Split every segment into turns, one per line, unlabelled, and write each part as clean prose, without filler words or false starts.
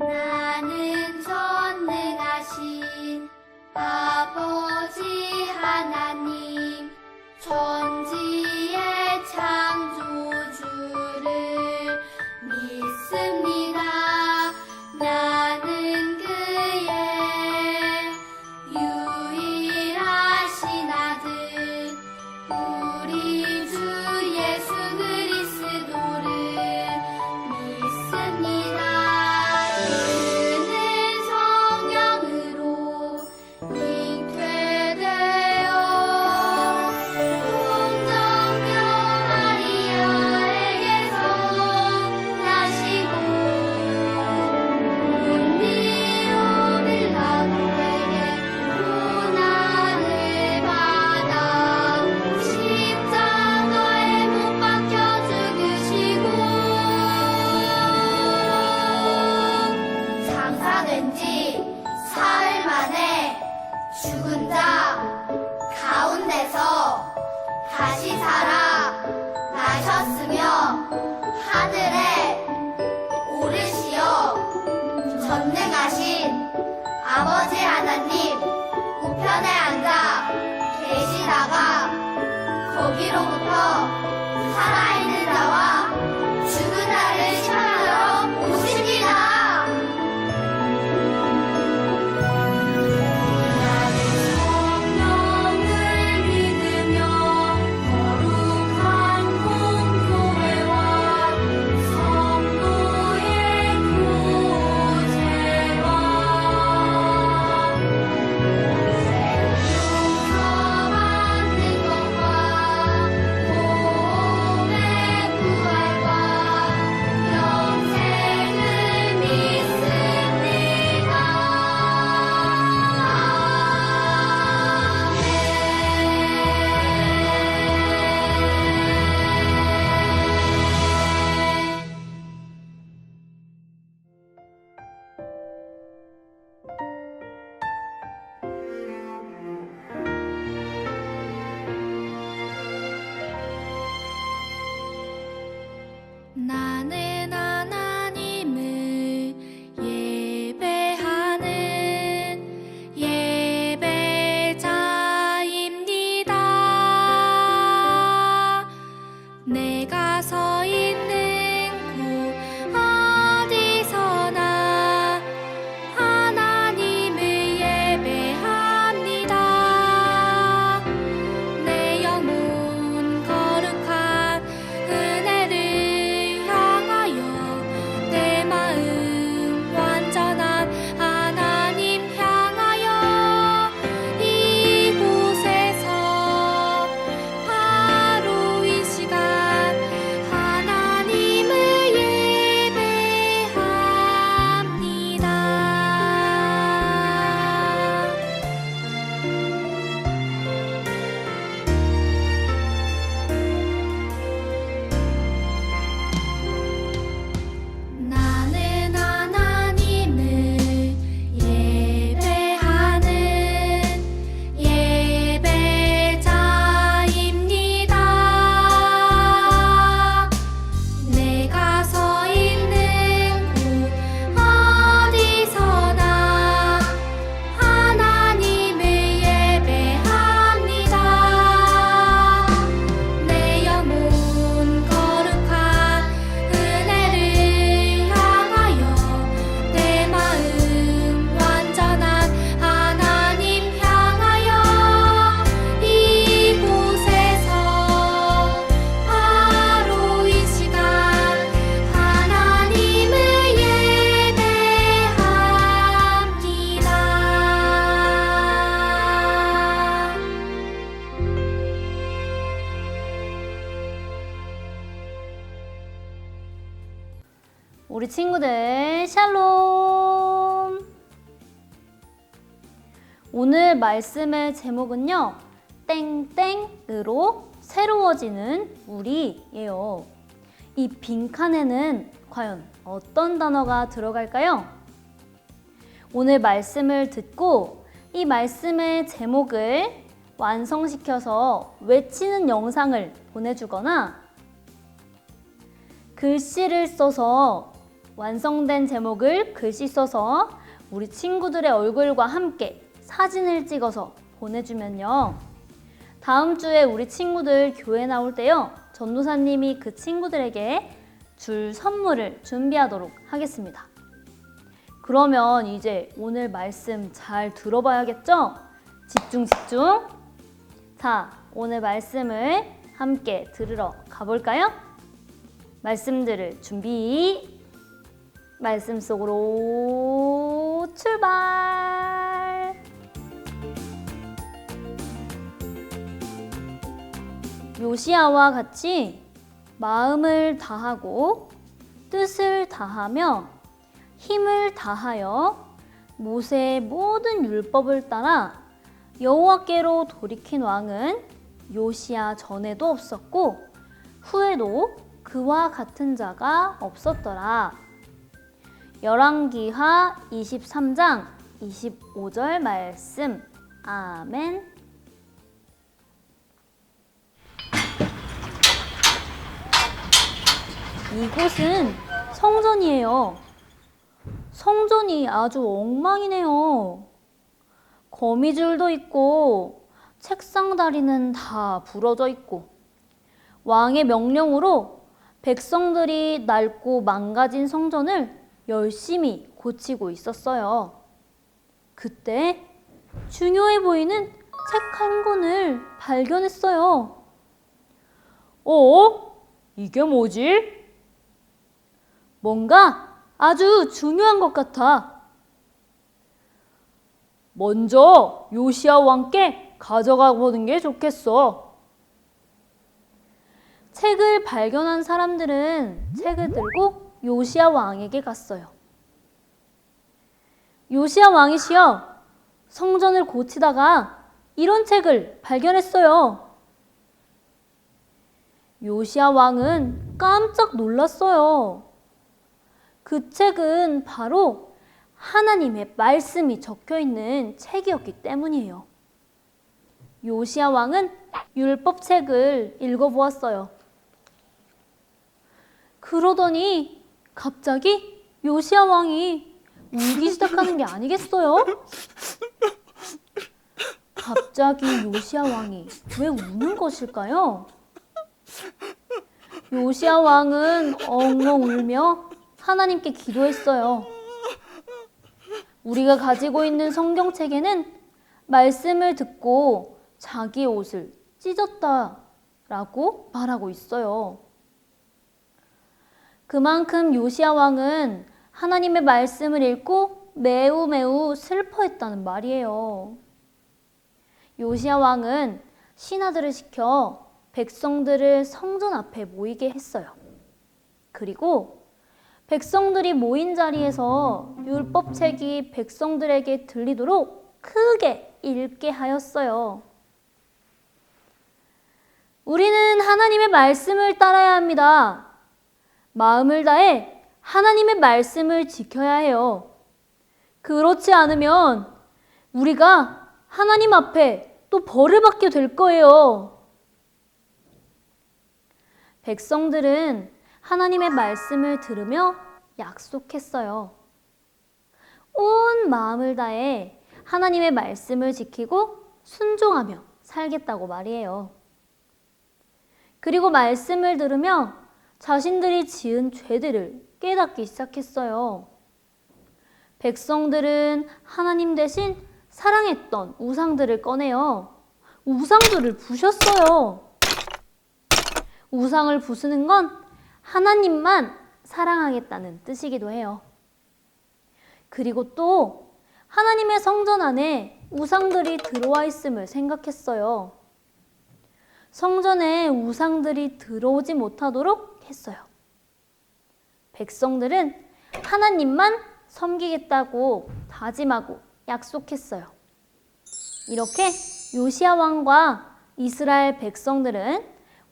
나는 전능하신 아버지 하나님, 천지의 창조주를 믿습니다. 나는 그의 유일하신 아들, 우리 주 예수 그리스도를 믿습니다. 그는 성령으로 잉태되어 동정녀 마리아에게서 나시고 본디오 빌라도에게 고난을 받아 십자가에 못 박혀 죽으시고 장사된 지 사흘 만에 죽은 자 가운데서 다시 살아 나셨으며 하늘에 오르시어 전능하신 아버지 하나님 우편에 앉아 계시다가 거기로부터 살아있는 자와 죽은 자를 심판하러 오십니다. 나는 성령을 믿으며 거룩한 공교회와 성도의 교제와 용서받는 것과 몸의 부활과 영생을 믿습니다. 나는 하나님을 예배하는 예배자입니다. 내가 서 있는 곳 어디서나 하나님을 예배합니다. 내 영혼 거룩한 은혜를 향하여 내 마음 완전한 하나님 향하여 이곳에서 바로 이 시간 하나님을 예배합니다. 나는 하나님을 예배하는 예배자입니다. 내가 서 있는 곳 어디서나 하나님을 예배합니다. 내 영혼 거룩한 은혜를 향하여 내 마음 완전한 하나님 향하여 이곳에서 바로 이 시간 하나님을 예배합니다. 우리 친구들 샬롬! 오늘 말씀의 제목은요, 땡땡으로 새로워지는 우리예요. 이 빈칸에는 과연 어떤 단어가 들어갈까요? 오늘 말씀을 듣고 이 말씀의 제목을 완성시켜서 외치는 영상을 보내주거나 글씨를 써서 완성된 제목을 글씨 써서 우리 친구들의 얼굴과 함께 사진을 찍어서 보내주면요. 다음 주에 우리 친구들 교회 나올 때요. 전도사님이 그 친구들에게 줄 선물을 준비하도록 하겠습니다. 그러면 이제 오늘 말씀 잘 들어봐야겠죠? 집중, 집중. 자, 오늘 말씀을 함께 들으러 가볼까요? 말씀 들을 준비. 말씀 속으로 출발! 요시야와 같이 마음을 다하고 뜻을 다하며 힘을 다하여 모세의 모든 율법을 따라 여호와께로 돌이킨 왕은 요시야 전에도 없었고 후에도 그와 같은 자가 없었더라. 열왕기하 23장 25절 말씀. 아멘. 이곳은 성전이에요. 성전이 아주 엉망이네요. 거미줄도 있고 책상 다리는 다 부러져 있고 왕의 명령으로 백성들이 낡고 망가진 성전을 열심히 고치고 있었어요. 그때 중요해 보이는 책 한 권을 발견했어요. 이게 뭐지? 뭔가 아주 중요한 것 같아. 먼저 요시야 왕께 가져가 보는 게 좋겠어. 책을 발견한 사람들은 책을 들고 요시야 왕에게 갔어요. 요시야 왕이시여, 성전을 고치다가 이런 책을 발견했어요. 요시야 왕은 깜짝 놀랐어요. 그 책은 바로 하나님의 말씀이 적혀 있는 책이었기 때문이에요. 요시야 왕은 율법책을 읽어보았어요. 그러더니 갑자기 요시야 왕이 울기 시작하는 게 아니겠어요? 갑자기 요시야 왕이 왜 우는 것일까요? 요시야 왕은 엉엉 울며 하나님께 기도했어요. 우리가 가지고 있는 성경책에는 말씀을 듣고 자기 옷을 찢었다라고 말하고 있어요. 그만큼 요시야 왕은 하나님의 말씀을 읽고 매우 매우 슬퍼했다는 말이에요. 요시야 왕은 신하들을 시켜 백성들을 성전 앞에 모이게 했어요. 그리고 백성들이 모인 자리에서 율법책이 백성들에게 들리도록 크게 읽게 하였어요. 우리는 하나님의 말씀을 따라야 합니다. 마음을 다해 하나님의 말씀을 지켜야 해요. 그렇지 않으면 우리가 하나님 앞에 또 벌을 받게 될 거예요. 백성들은 하나님의 말씀을 들으며 약속했어요. 온 마음을 다해 하나님의 말씀을 지키고 순종하며 살겠다고 말이에요. 그리고 말씀을 들으며 자신들이 지은 죄들을 깨닫기 시작했어요. 백성들은 하나님 대신 사랑했던 우상들을 꺼내어 우상들을 부셨어요. 우상을 부수는 건 하나님만 사랑하겠다는 뜻이기도 해요. 그리고 또 하나님의 성전 안에 우상들이 들어와 있음을 생각했어요. 성전에 우상들이 들어오지 못하도록 했어요. 백성들은 하나님만 섬기겠다고 다짐하고 약속했어요. 이렇게 요시야 왕과 이스라엘 백성들은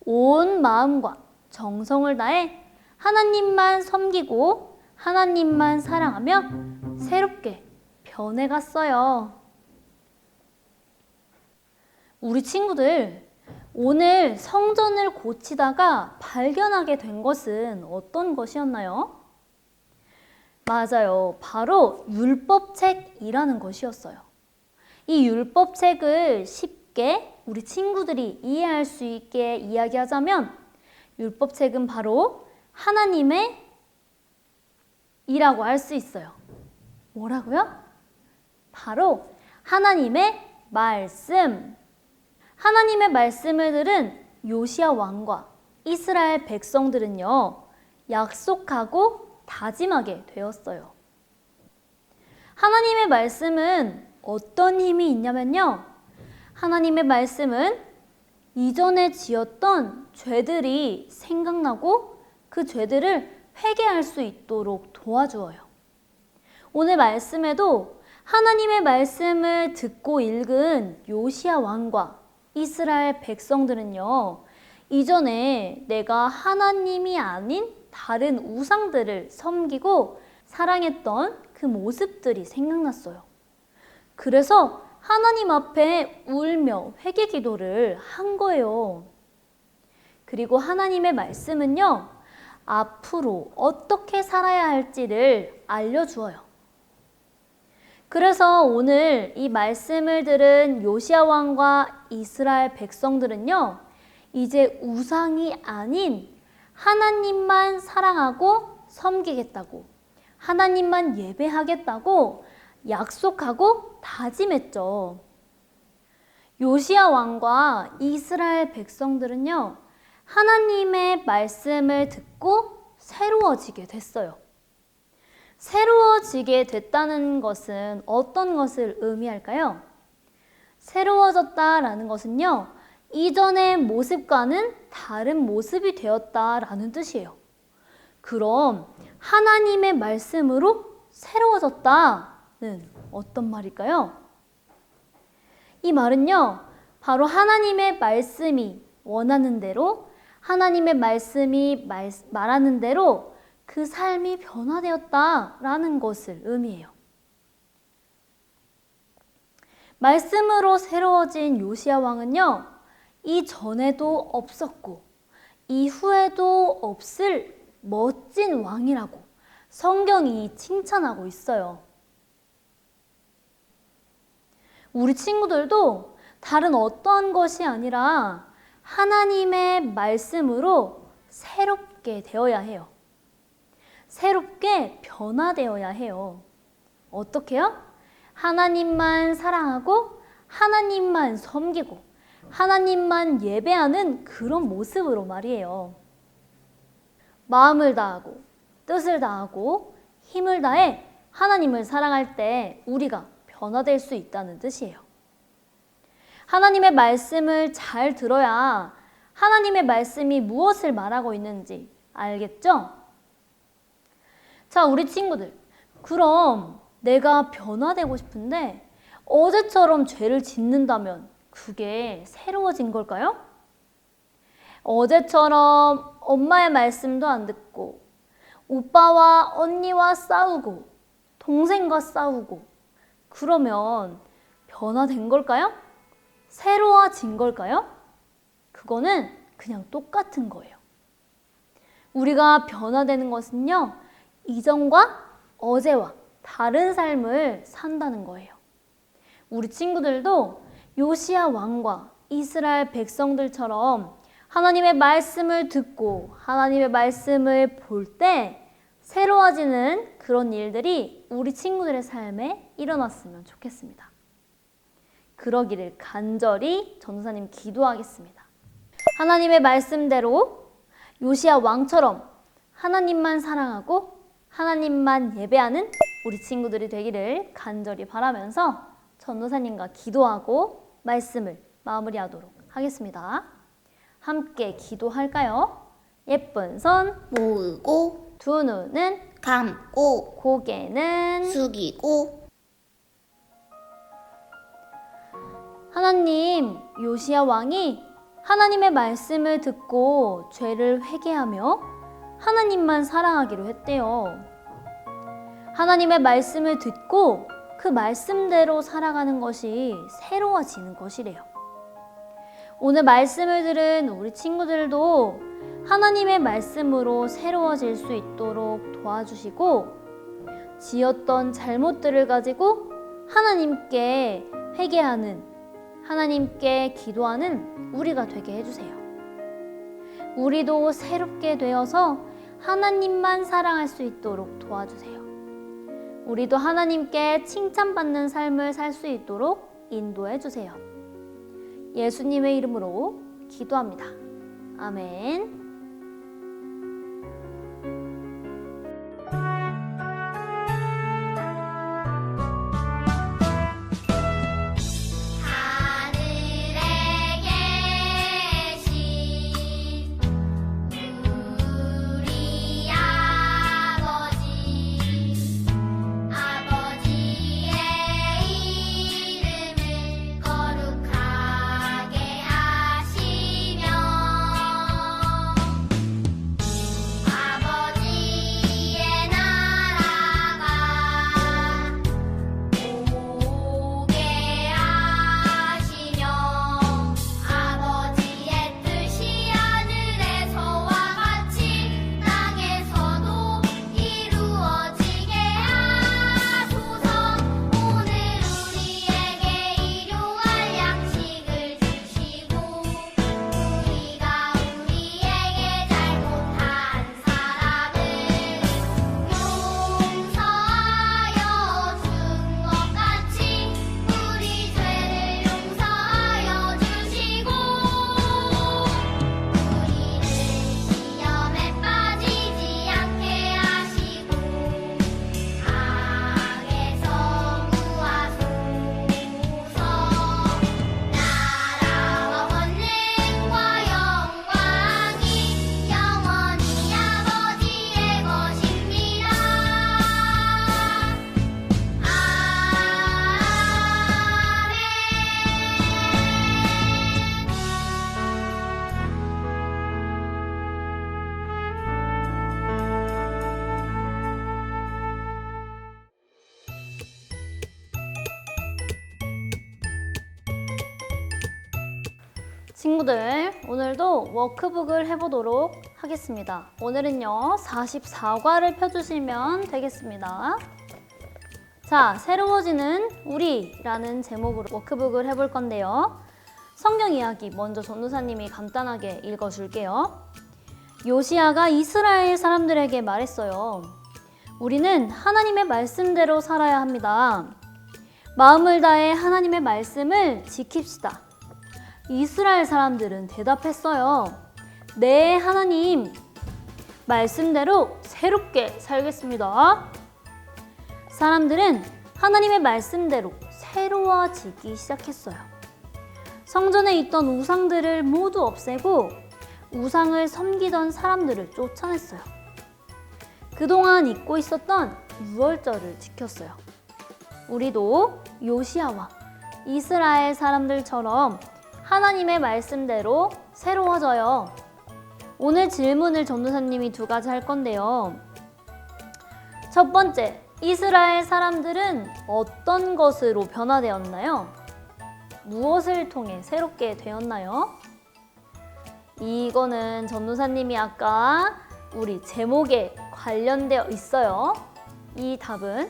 온 마음과 정성을 다해 하나님만 섬기고 하나님만 사랑하며 새롭게 변해갔어요. 우리 친구들, 오늘 성전을 고치다가 발견하게 된 것은 어떤 것이었나요? 맞아요. 바로 율법책이라는 것이었어요. 이 율법책을 쉽게 우리 친구들이 이해할 수 있게 이야기하자면 율법책은 바로 하나님의 이라고 할 수 있어요. 뭐라고요? 바로 하나님의 말씀. 하나님의 말씀을 들은 요시야 왕과 이스라엘 백성들은요, 약속하고 다짐하게 되었어요. 하나님의 말씀은 어떤 힘이 있냐면요, 하나님의 말씀은 이전에 지었던 죄들이 생각나고 그 죄들을 회개할 수 있도록 도와주어요. 오늘 말씀에도 하나님의 말씀을 듣고 읽은 요시야 왕과 이스라엘 백성들은요, 이전에 내가 하나님이 아닌 다른 우상들을 섬기고 사랑했던 그 모습들이 생각났어요. 그래서 하나님 앞에 울며 회개 기도를 한 거예요. 그리고 하나님의 말씀은요, 앞으로 어떻게 살아야 할지를 알려주어요. 그래서 오늘 이 말씀을 들은 요시야 왕과 이스라엘 백성들은요, 이제 우상이 아닌 하나님만 사랑하고 섬기겠다고, 하나님만 예배하겠다고 약속하고 다짐했죠. 요시야 왕과 이스라엘 백성들은요, 하나님의 말씀을 듣고 새로워지게 됐어요. 새로워지게 됐다는 것은 어떤 것을 의미할까요? 새로워졌다라는 것은요, 이전의 모습과는 다른 모습이 되었다라는 뜻이에요. 그럼 하나님의 말씀으로 새로워졌다는 어떤 말일까요? 이 말은요, 바로 하나님의 말씀이 원하는 대로, 하나님의 말씀이 말하는 대로 그 삶이 변화되었다라는 것을 의미해요. 말씀으로 새로워진 요시야 왕은요, 이전에도 없었고 이후에도 없을 멋진 왕이라고 성경이 칭찬하고 있어요. 우리 친구들도 다른 어떠한 것이 아니라 하나님의 말씀으로 새롭게 되어야 해요. 새롭게 변화되어야 해요. 어떻게요? 하나님만 사랑하고 하나님만 섬기고 하나님만 예배하는 그런 모습으로 말이에요. 마음을 다하고 뜻을 다하고 힘을 다해 하나님을 사랑할 때 우리가 변화될 수 있다는 뜻이에요. 하나님의 말씀을 잘 들어야 하나님의 말씀이 무엇을 말하고 있는지 알겠죠? 자, 우리 친구들, 그럼 내가 변화되고 싶은데 어제처럼 죄를 짓는다면 그게 새로워진 걸까요? 어제처럼 엄마의 말씀도 안 듣고 오빠와 언니와 싸우고 동생과 싸우고 그러면 변화된 걸까요? 새로워진 걸까요? 그거는 그냥 똑같은 거예요. 우리가 변화되는 것은요, 이전과 어제와 다른 삶을 산다는 거예요. 우리 친구들도 요시야 왕과 이스라엘 백성들처럼 하나님의 말씀을 듣고 하나님의 말씀을 볼 때 새로워지는 그런 일들이 우리 친구들의 삶에 일어났으면 좋겠습니다. 그러기를 간절히 전도사님 기도하겠습니다. 하나님의 말씀대로 요시야 왕처럼 하나님만 사랑하고 하나님만 예배하는 우리 친구들이 되기를 간절히 바라면서 전도사님과 기도하고 말씀을 마무리하도록 하겠습니다. 함께 기도할까요? 예쁜 손
모으고
두 눈은
감고
고개는
숙이고.
하나님, 요시야 왕이 하나님의 말씀을 듣고 죄를 회개하며 하나님만 사랑하기로 했대요. 하나님의 말씀을 듣고 그 말씀대로 살아가는 것이 새로워지는 것이래요. 오늘 말씀을 들은 우리 친구들도 하나님의 말씀으로 새로워질 수 있도록 도와주시고 지었던 잘못들을 가지고 하나님께 회개하는, 하나님께 기도하는 우리가 되게 해주세요. 우리도 새롭게 되어서 하나님만 사랑할 수 있도록 도와주세요. 우리도 하나님께 칭찬받는 삶을 살 수 있도록 인도해 주세요. 예수님의 이름으로 기도합니다. 아멘. 친구들, 오늘도 워크북을 해보도록 하겠습니다. 오늘은요, 44과를 펴주시면 되겠습니다. 자, 새로워지는 우리라는 제목으로 워크북을 해볼 건데요. 성경 이야기 먼저 전도사님이 간단하게 읽어줄게요. 요시야가 이스라엘 사람들에게 말했어요. 우리는 하나님의 말씀대로 살아야 합니다. 마음을 다해 하나님의 말씀을 지킵시다. 이스라엘 사람들은 대답했어요. 네, 하나님. 말씀대로 새롭게 살겠습니다. 사람들은 하나님의 말씀대로 새로워지기 시작했어요. 성전에 있던 우상들을 모두 없애고 우상을 섬기던 사람들을 쫓아냈어요. 그동안 잊고 있었던 유월절을 지켰어요. 우리도 요시야와 이스라엘 사람들처럼 하나님의 말씀대로 새로워져요. 오늘 질문을 전도사님이 2가지 할 건데요. 첫 번째, 이스라엘 사람들은 어떤 것으로 변화되었나요? 무엇을 통해 새롭게 되었나요? 이거는 전도사님이 아까 우리 제목에 관련되어 있어요. 이 답은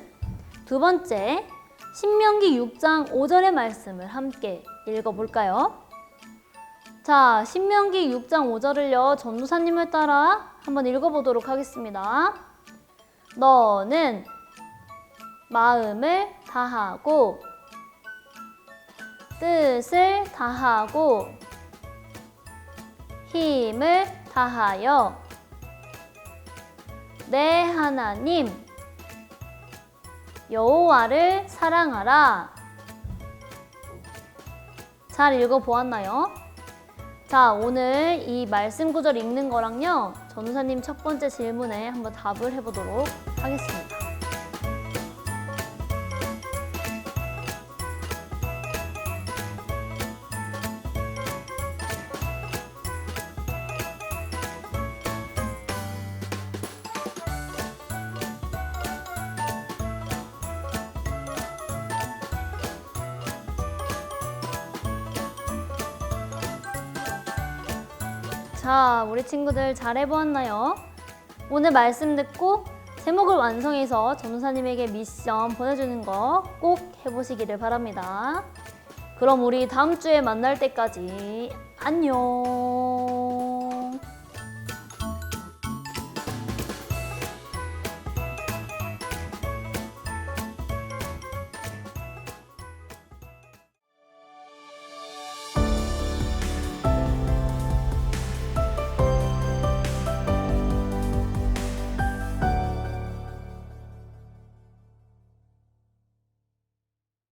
두 번째, 신명기 6장 5절의 말씀을 함께 읽어볼까요? 자, 신명기 6장 5절을요, 전도사님을 따라 한번 읽어보도록 하겠습니다. 너는 마음을 다하고 뜻을 다하고 힘을 다하여 내 하나님 여호와를 사랑하라. 잘 읽어보았나요? 자, 오늘 이 말씀 구절 읽는 거랑요, 전도사님 첫 번째 질문에 한번 답을 해보도록 하겠습니다. 자, 우리 친구들 잘 해보았나요? 오늘 말씀 듣고 제목을 완성해서 전도사님에게 미션 보내주는 거 꼭 해보시기를 바랍니다. 그럼 우리 다음 주에 만날 때까지 안녕.